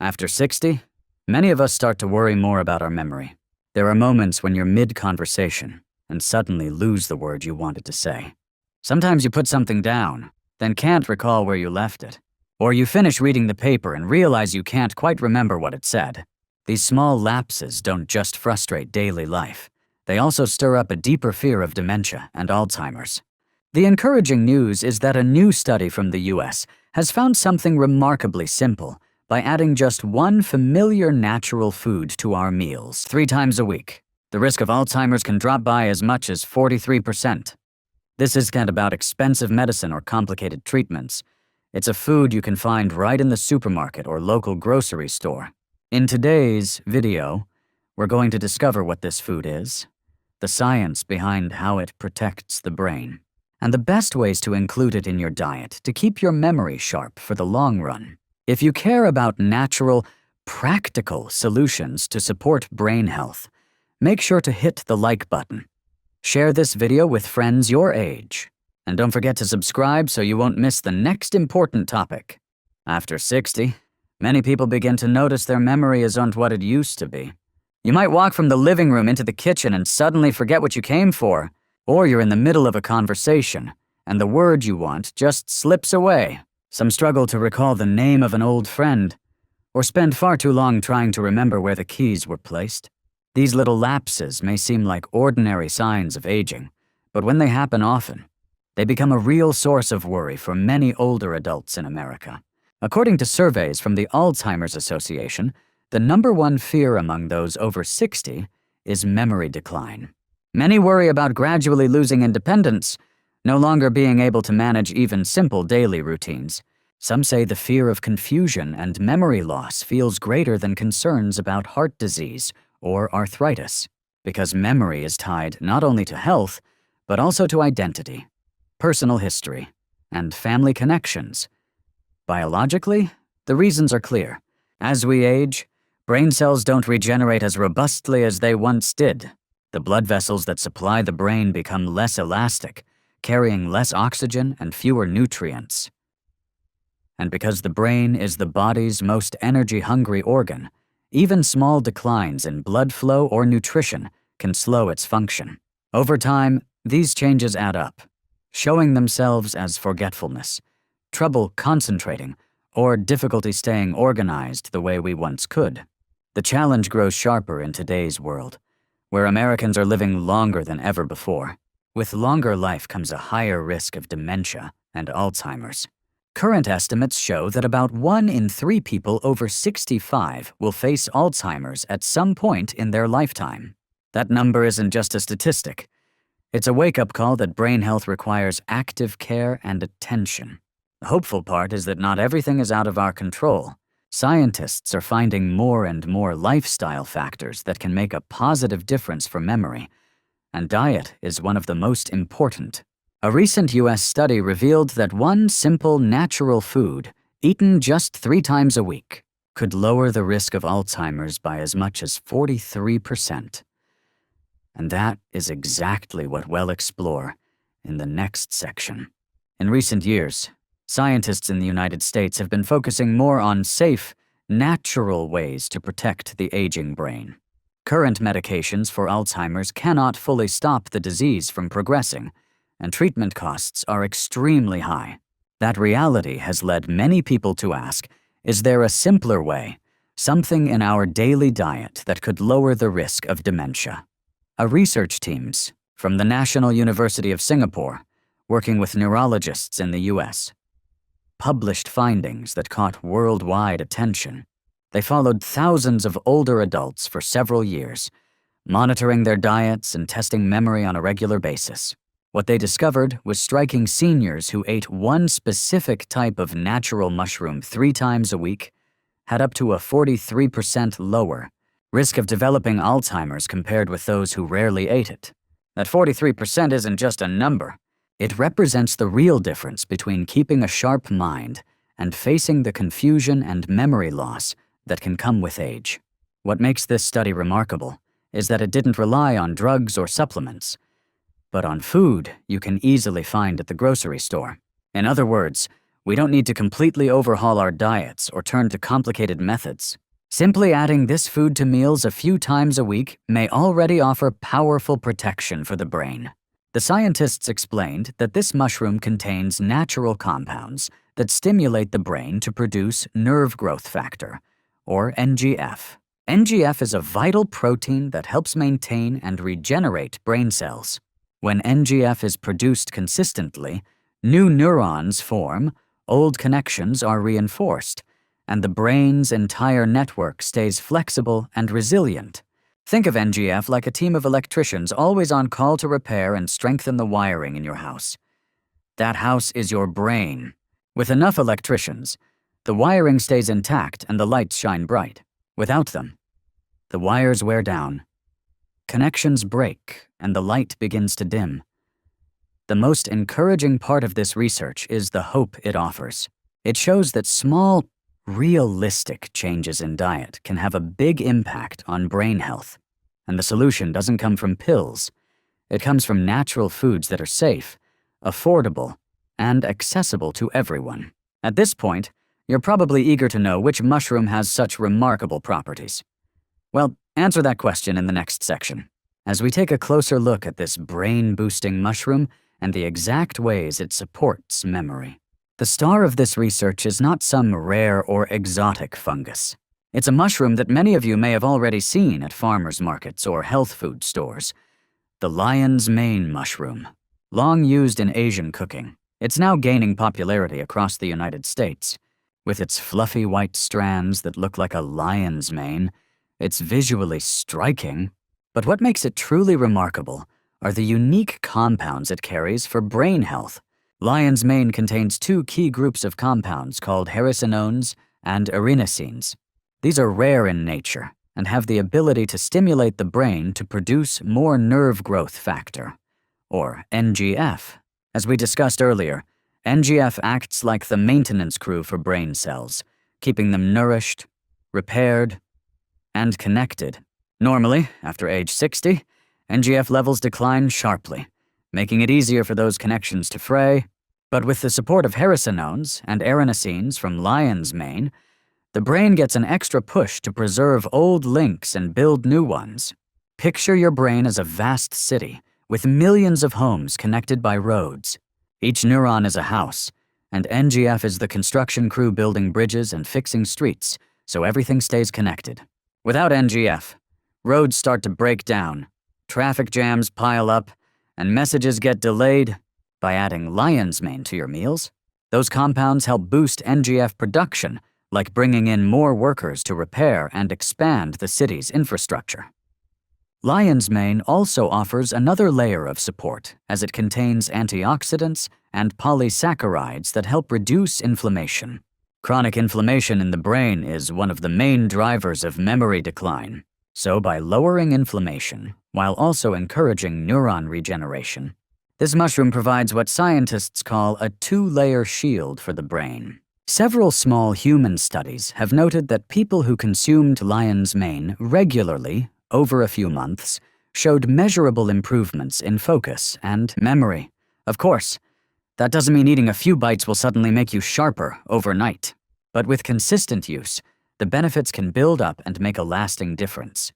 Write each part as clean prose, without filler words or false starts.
After 60, many of us start to worry more about our memory. There are moments when you're mid-conversation and suddenly lose the word you wanted to say. Sometimes you put something down, then can't recall where you left it. Or you finish reading the paper and realize you can't quite remember what it said. These small lapses don't just frustrate daily life. They also stir up a deeper fear of dementia and Alzheimer's. The encouraging news is that a new study from the US has found something remarkably simple by adding just one familiar natural food to our meals 3 times a week. The risk of Alzheimer's can drop by as much as 43%. This isn't about expensive medicine or complicated treatments. It's a food you can find right in the supermarket or local grocery store. In today's video, we're going to discover what this food is, the science behind how it protects the brain, and the best ways to include it in your diet to keep your memory sharp for the long run. If you care about natural, practical solutions to support brain health, make sure to hit the like button. Share this video with friends your age. And don't forget to subscribe so you won't miss the next important topic. After 60, many people begin to notice their memory isn't what it used to be. You might walk from the living room into the kitchen and suddenly forget what you came for, or you're in the middle of a conversation, and the word you want just slips away. Some struggle to recall the name of an old friend, or spend far too long trying to remember where the keys were placed. These little lapses may seem like ordinary signs of aging, but when they happen often, they become a real source of worry for many older adults in America. According to surveys from the Alzheimer's Association, the #1 fear among those over 60 is memory decline. Many worry about gradually losing independence, no longer being able to manage even simple daily routines. Some say the fear of confusion and memory loss feels greater than concerns about heart disease or arthritis, because memory is tied not only to health, but also to identity, personal history, and family connections. Biologically, the reasons are clear. As we age, brain cells don't regenerate as robustly as they once did. The blood vessels that supply the brain become less elastic, carrying less oxygen and fewer nutrients. And because the brain is the body's most energy-hungry organ, even small declines in blood flow or nutrition can slow its function. Over time, these changes add up, showing themselves as forgetfulness, trouble concentrating, or difficulty staying organized the way we once could. The challenge grows sharper in today's world, where Americans are living longer than ever before. With longer life comes a higher risk of dementia and Alzheimer's. Current estimates show that about 1 in 3 people over 65 will face Alzheimer's at some point in their lifetime. That number isn't just a statistic. It's a wake-up call that brain health requires active care and attention. The hopeful part is that not everything is out of our control. Scientists are finding more and more lifestyle factors that can make a positive difference for memory, and diet is one of the most important. A recent US study revealed that one simple natural food, eaten just 3 times a week, could lower the risk of Alzheimer's by as much as 43%. And that is exactly what we'll explore in the next section. In recent years, scientists in the United States have been focusing more on safe, natural ways to protect the aging brain. Current medications for Alzheimer's cannot fully stop the disease from progressing, and treatment costs are extremely high. That reality has led many people to ask, is there a simpler way, something in our daily diet that could lower the risk of dementia? Research teams from the National University of Singapore, working with neurologists in the US, published findings that caught worldwide attention. They followed thousands of older adults for several years, monitoring their diets and testing memory on a regular basis. What they discovered was striking seniors who ate one specific type of natural mushroom 3 times a week had up to a 43% lower risk of developing Alzheimer's compared with those who rarely ate it. That 43% isn't just a number. It represents the real difference between keeping a sharp mind and facing the confusion and memory loss that can come with age. What makes this study remarkable is that it didn't rely on drugs or supplements, but on food you can easily find at the grocery store. In other words, We don't need to completely overhaul our diets or turn to complicated methods. Simply adding this food to meals a few times a week may already offer powerful protection for the brain. The scientists explained that this mushroom contains natural compounds that stimulate the brain to produce nerve growth factor, or NGF. NGF is a vital protein that helps maintain and regenerate brain cells. When NGF is produced consistently, new neurons form, old connections are reinforced, and the brain's entire network stays flexible and resilient. Think of NGF like a team of electricians always on call to repair and strengthen the wiring in your house. That house is your brain. With enough electricians, the wiring stays intact and the lights shine bright. Without them, the wires wear down, connections break, and the light begins to dim. The most encouraging part of this research is the hope it offers. It shows that small, realistic changes in diet can have a big impact on brain health. And the solution doesn't come from pills. It comes from natural foods that are safe, affordable, and accessible to everyone. At this point, you're probably eager to know which mushroom has such remarkable properties. Well, answer that question in the next section, as we take a closer look at this brain-boosting mushroom and the exact ways it supports memory. The star of this research is not some rare or exotic fungus. It's a mushroom that many of you may have already seen at farmers markets or health food stores. The lion's mane mushroom. Long used in Asian cooking, it's now gaining popularity across the United States. With its fluffy white strands that look like a lion's mane, it's visually striking. But what makes it truly remarkable are the unique compounds it carries for brain health. Lion's mane contains two key groups of compounds called hericenones and arenosines. These are rare in nature and have the ability to stimulate the brain to produce more nerve growth factor, or NGF. As we discussed earlier, NGF acts like the maintenance crew for brain cells, keeping them nourished, repaired, and connected. Normally, after age 60, NGF levels decline sharply, making it easier for those connections to fray. But with the support of hericenones and arenosines from lion's mane, the brain gets an extra push to preserve old links and build new ones. Picture your brain as a vast city with millions of homes connected by roads. Each neuron is a house, and NGF is the construction crew building bridges and fixing streets so everything stays connected. Without NGF, roads start to break down, traffic jams pile up, and messages get delayed. By adding lion's mane to your meals, those compounds help boost NGF production, like bringing in more workers to repair and expand the city's infrastructure. Lion's mane also offers another layer of support, as it contains antioxidants and polysaccharides that help reduce inflammation. Chronic inflammation in the brain is one of the main drivers of memory decline. So by lowering inflammation, while also encouraging neuron regeneration, this mushroom provides what scientists call a two-layer shield for the brain. Several small human studies have noted that people who consumed lion's mane regularly over a few months showed measurable improvements in focus and memory. Of course, that doesn't mean eating a few bites will suddenly make you sharper overnight. But with consistent use, the benefits can build up and make a lasting difference.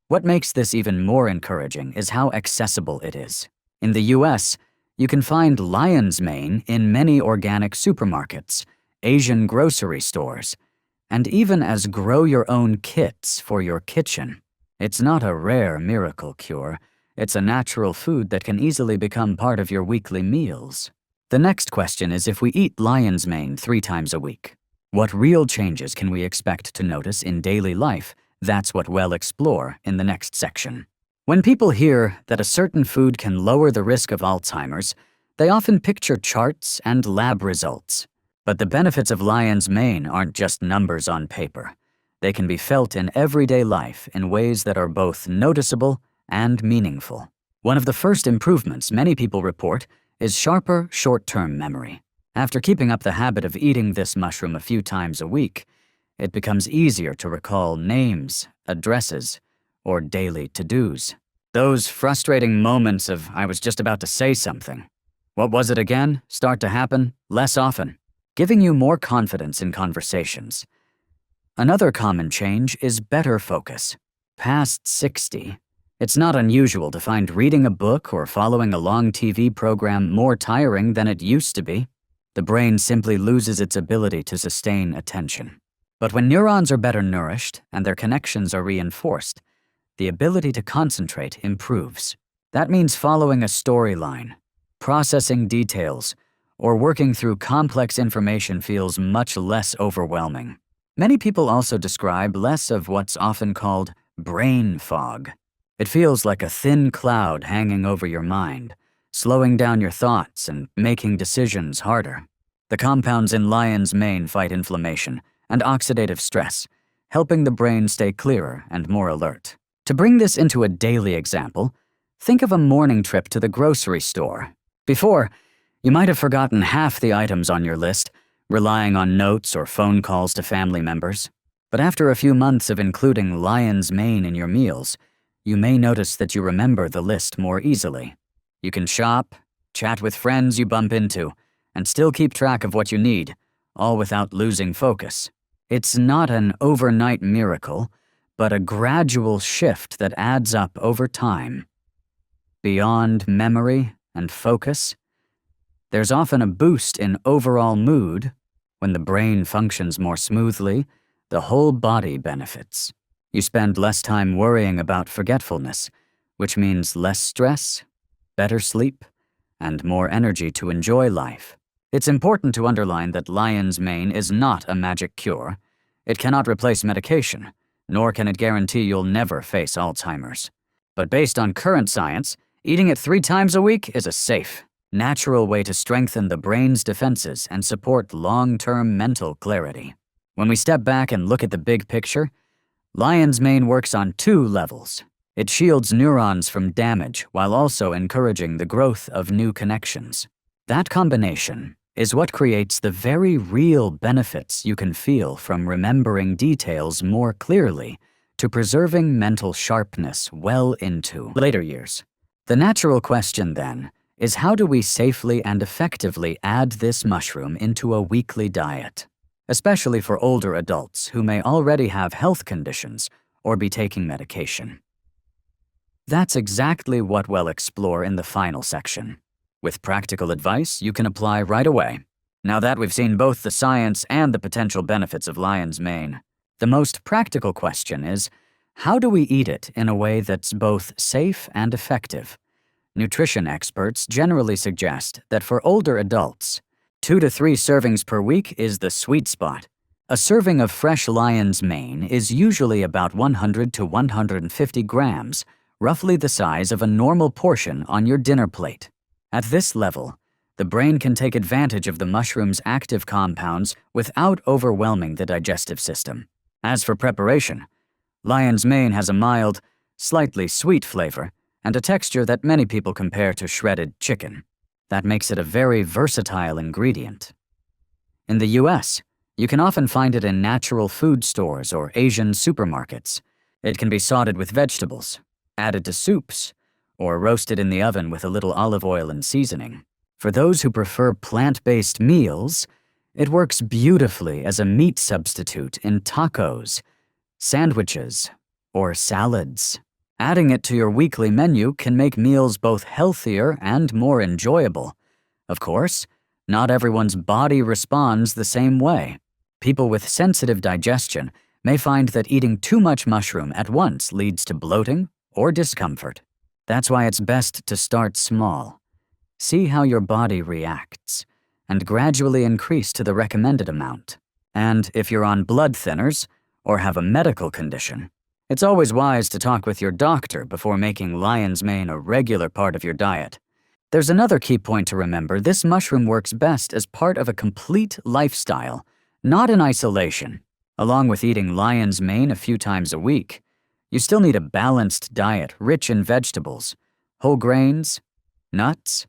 What makes this even more encouraging is how accessible it is. In the US, you can find lion's mane in many organic supermarkets, Asian grocery stores, and even as grow-your-own kits for your kitchen. It's not a rare miracle cure. It's a natural food that can easily become part of your weekly meals. The next question is, if we eat lion's mane 3 times a week, what real changes can we expect to notice in daily life? That's what we'll explore in the next section. When people hear that a certain food can lower the risk of Alzheimer's, they often picture charts and lab results. But the benefits of lion's mane aren't just numbers on paper. They can be felt in everyday life in ways that are both noticeable and meaningful. One of the first improvements many people report is sharper short-term memory. After keeping up the habit of eating this mushroom a few times a week, it becomes easier to recall names, addresses, or daily to-dos. Those frustrating moments of "I was just about to say something. What was it again?" start to happen less often. giving you more confidence in conversations. Another common change is better focus. Past 60, it's not unusual to find reading a book or following a long TV program more tiring than it used to be. The brain simply loses its ability to sustain attention. But when neurons are better nourished and their connections are reinforced, the ability to concentrate improves. That means following a storyline, processing details, or working through complex information feels much less overwhelming. Many people also describe less of what's often called brain fog. It feels like a thin cloud hanging over your mind, slowing down your thoughts and making decisions harder. The compounds in lion's mane fight inflammation and oxidative stress, helping the brain stay clearer and more alert. To bring this into a daily example, think of a morning trip to the grocery store. Before, you might have forgotten half the items on your list, relying on notes or phone calls to family members. But after a few months of including lion's mane in your meals, you may notice that you remember the list more easily. You can shop, chat with friends you bump into, and still keep track of what you need, all without losing focus. It's not an overnight miracle, but a gradual shift that adds up over time. Beyond memory and focus, there's often a boost in overall mood. When the brain functions more smoothly, the whole body benefits. You spend less time worrying about forgetfulness, which means less stress, better sleep, and more energy to enjoy life. It's important to underline that lion's mane is not a magic cure. It cannot replace medication, nor can it guarantee you'll never face Alzheimer's. But based on current science, eating it 3 times a week is a safe, natural way to strengthen the brain's defenses and support long-term mental clarity. When we step back and look at the big picture, lion's mane works on 2 levels. It shields neurons from damage while also encouraging the growth of new connections. That combination is what creates the very real benefits you can feel from remembering details more clearly to preserving mental sharpness well into later years. The natural question then is, how do we safely and effectively add this mushroom into a weekly diet, especially for older adults who may already have health conditions or be taking medication? That's exactly what we'll explore in the final section, with practical advice you can apply right away. Now that we've seen both the science and the potential benefits of lion's mane, the most practical question is, how do we eat it in a way that's both safe and effective? Nutrition experts generally suggest that for older adults, 2 to 3 servings per week is the sweet spot. A serving of fresh lion's mane is usually about 100 to 150 grams, roughly the size of a normal portion on your dinner plate. At this level, the brain can take advantage of the mushroom's active compounds without overwhelming the digestive system. As for preparation, lion's mane has a mild, slightly sweet flavor and a texture that many people compare to shredded chicken. That makes it a very versatile ingredient. In the US, you can often find it in natural food stores or Asian supermarkets. It can be sautéed with vegetables, added to soups, or roasted in the oven with a little olive oil and seasoning. For those who prefer plant-based meals, it works beautifully as a meat substitute in tacos, sandwiches, or salads. Adding it to your weekly menu can make meals both healthier and more enjoyable. Of course, not everyone's body responds the same way. People with sensitive digestion may find that eating too much mushroom at once leads to bloating or discomfort. That's why it's best to start small. See how your body reacts, and gradually increase to the recommended amount. And if you're on blood thinners or have a medical condition, it's always wise to talk with your doctor before making lion's mane a regular part of your diet. There's another key point to remember. This mushroom works best as part of a complete lifestyle, not in isolation. Along with eating lion's mane a few times a week, you still need a balanced diet rich in vegetables, whole grains, nuts,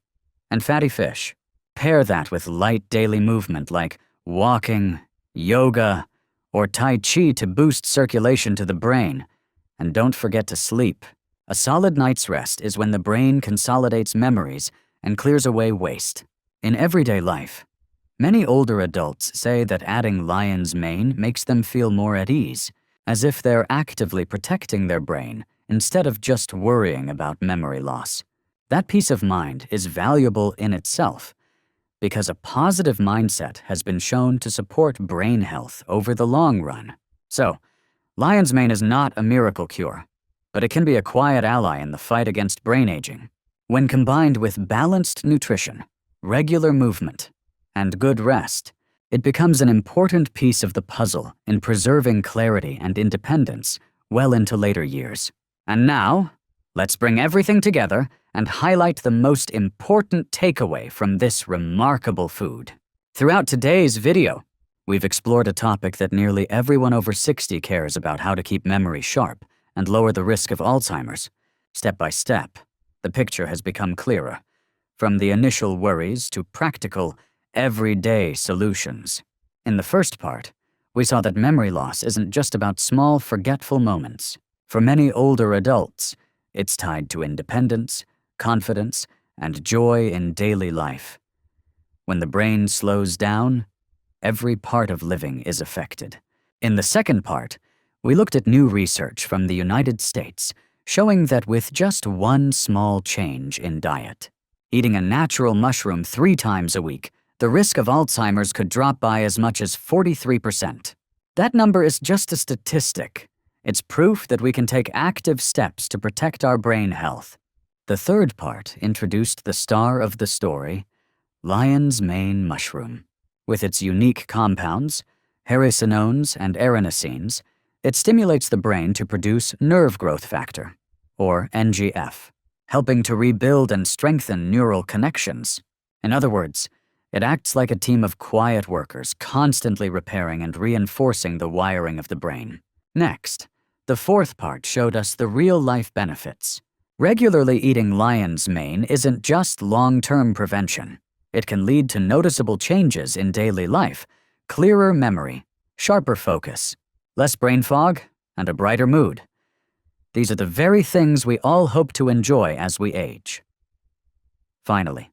and fatty fish. Pair that with light daily movement like walking, yoga, or Tai Chi to boost circulation to the brain. And don't forget to sleep. A solid night's rest is when the brain consolidates memories and clears away waste. In everyday life, Many older adults say that adding lion's mane makes them feel more at ease, as if they're actively protecting their brain instead of just worrying about memory loss. That peace of mind is valuable in itself, because a positive mindset has been shown to support brain health over the long run. So, lion's mane is not a miracle cure, but it can be a quiet ally in the fight against brain aging. When combined with balanced nutrition, regular movement, and good rest, it becomes an important piece of the puzzle in preserving clarity and independence well into later years. And now, let's bring everything together and highlight the most important takeaway from this remarkable food. Throughout today's video, we've explored a topic that nearly everyone over 60 cares about: how to keep memory sharp and lower the risk of Alzheimer's. Step by step, the picture has become clearer, from the initial worries to practical, everyday solutions. In the first part, we saw that memory loss isn't just about small, forgetful moments. For many older adults, it's tied to independence, confidence, and joy in daily life. When the brain slows down, every part of living is affected. In the second part, we looked at new research from the United States showing that with just one small change in diet, eating a natural mushroom 3 times a week, the risk of Alzheimer's could drop by as much as 43%. That number is just a statistic. It's proof that we can take active steps to protect our brain health. The third part introduced the star of the story, lion's mane mushroom. With its unique compounds, hericenones and erinacines, it stimulates the brain to produce nerve growth factor, or NGF, helping to rebuild and strengthen neural connections. In other words, it acts like a team of quiet workers constantly repairing and reinforcing the wiring of the brain. Next, the fourth part showed us the real-life benefits. Regularly eating lion's mane isn't just long-term prevention. It can lead to noticeable changes in daily life: clearer memory, sharper focus, less brain fog, and a brighter mood. These are the very things we all hope to enjoy as we age. Finally,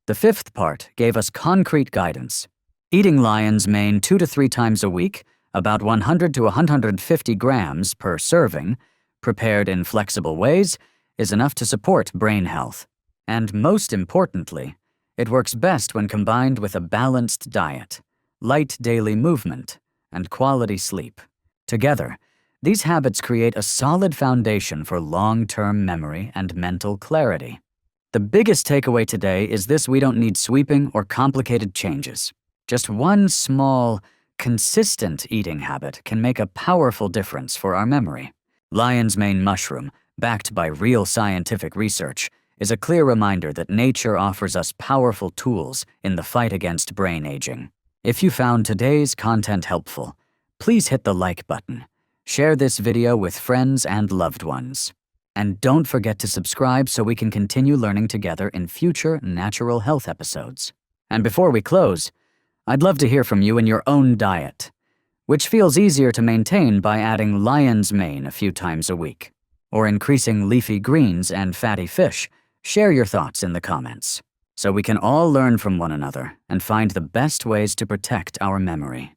the fifth part gave us concrete guidance. Eating lion's mane 2 to 3 times a week, about 100 to 150 grams per serving, prepared in flexible ways, is enough to support brain health. And most importantly, it works best when combined with a balanced diet, light daily movement, and quality sleep. Together, these habits create a solid foundation for long-term memory and mental clarity. The biggest takeaway today is this: we don't need sweeping or complicated changes. Just one small, consistent eating habit can make a powerful difference for our memory. Lion's mane mushroom, backed by real scientific research, is a clear reminder that nature offers us powerful tools in the fight against brain aging. If you found today's content helpful, please hit the like button, share this video with friends and loved ones, and don't forget to subscribe so we can continue learning together in future natural health episodes. And before we close, I'd love to hear from you in your own diet. Which feels easier to maintain by adding lion's mane a few times a week, or increasing leafy greens and fatty fish? Share your thoughts in the comments, so we can all learn from one another and find the best ways to protect our memory.